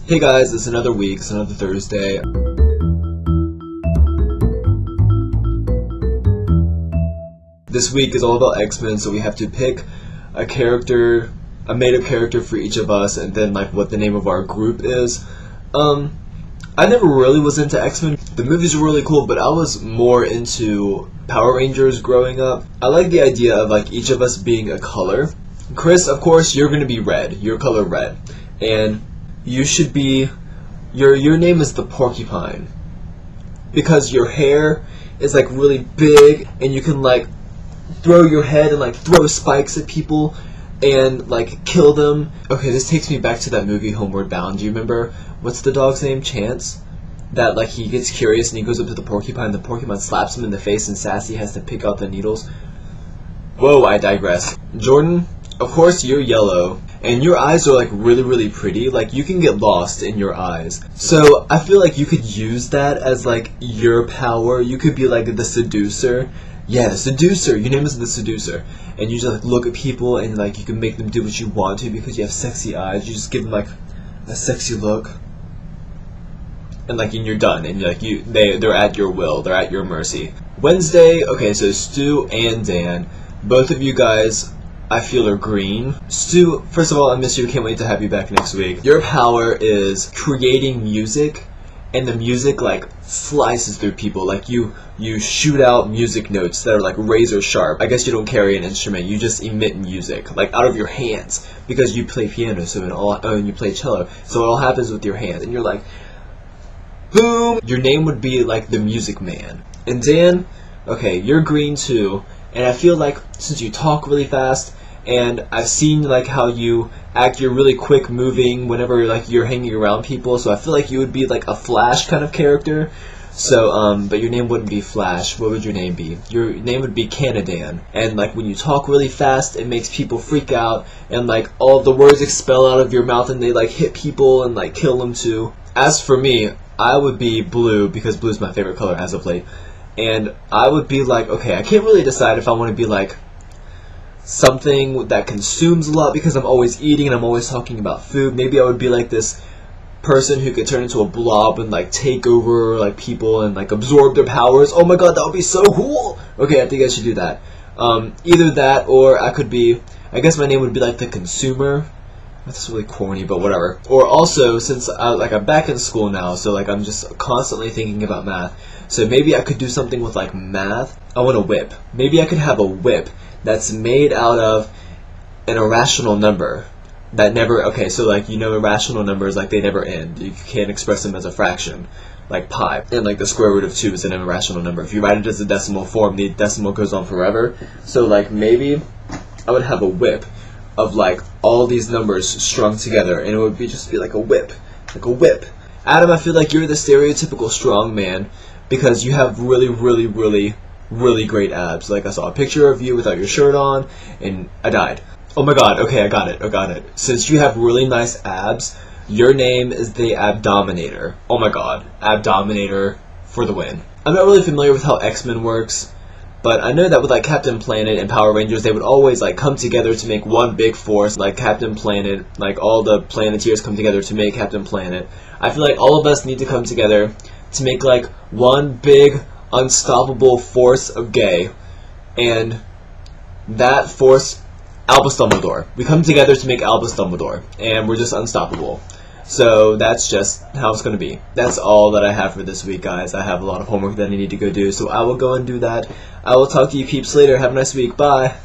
Hey guys, it's another week, it's another Thursday. This week is all about X-Men, so we have to pick a character, a made-up character for each of us, and then like what the name of our group is. I never really was into X-Men. The movies were really cool, but I was more into Power Rangers growing up. I like the idea of like each of us being a color. Chris, of course, you're gonna be red. Your color red, and you should be. Your name is the Porcupine because your hair is like really big, and you can like throw your head and like throw spikes at people and like kill them. Okay, this takes me back to that movie Homeward Bound. Do you remember what's the dog's name? Chance. That like he gets curious and he goes up to the porcupine. The porcupine slaps him in the face, and Sassy has to pick out the needles. Whoa, I digress. Jordan, of course you're yellow, and your eyes are like really pretty. Like you can get lost in your eyes. So I feel like you could use that as like your power. You could be like the Seducer. Yeah, the Seducer. Your name is the Seducer, and you just like look at people and like you can make them do what you want to because you have sexy eyes. You just give them like a sexy look, and like and you're done. And like they're at your will. They're at your mercy. Wednesday. Okay, so Stu and Dan, both of you guys, I feel are green. Stu, first of all, I miss you. Can't wait to have you back next week. Your power is creating music, and the music like slices through people. Like you shoot out music notes that are like razor sharp. I guess you don't carry an instrument. You just emit music like out of your hands because you play piano. So and you play cello. So it all happens with your hands, and you're like, boom. Your name would be like the Music Man. And Dan, okay, you're green too. And I feel like since you talk really fast, and I've seen like how you act, you're really quick moving whenever like you're hanging around people, so I feel like you would be like a Flash kind of character. So but your name wouldn't be Flash. What would your name be? Your name would be CanaDan. And like when you talk really fast, it makes people freak out, and like all of the words expel out of your mouth, and they like hit people and like kill them too. As for me, I would be blue because blue is my favorite color as of late. And I would be like, okay, I can't really decide if I want to be like something that consumes a lot because I'm always eating and I'm always talking about food. Maybe I would be like this person who could turn into a blob and like take over like people and like absorb their powers. Oh my god, that would be so cool. Okay, I think I should do that. Either that, or I could be, I guess my name would be like the Consumer. That's really corny, but whatever. Or also, since I'm back in school now, so like I'm just constantly thinking about math. So maybe I could do something with like math. I want a whip. Maybe I could have a whip that's made out of an irrational number that never. Okay, so like irrational numbers, like they never end. You can't express them as a fraction, like pi. And like the square root of 2 is an irrational number. If you write it as a decimal form, the decimal goes on forever. So like maybe I would have a whip of like all these numbers strung together, and it would just be like a whip, like a whip. Adam, I feel like you're the stereotypical strong man because you have really great abs. Like I saw a picture of you without your shirt on, and I died. Oh my god. Okay, I got it. Since you have really nice abs, your name is the Abdominator. Oh my god, Abdominator for the win. I'm not really familiar with how X-Men works, but I know that with like Captain Planet and Power Rangers, they would always like come together to make one big force, like Captain Planet, like all the Planeteers come together to make Captain Planet. I feel like all of us need to come together to make like one big unstoppable force of gay, and that force, Albus Dumbledore. We come together to make Albus Dumbledore, and we're just unstoppable. So that's just how it's going to be. That's all that I have for this week, guys. I have a lot of homework that I need to go do, so I will go and do that. I will talk to you peeps later. Have a nice week. Bye.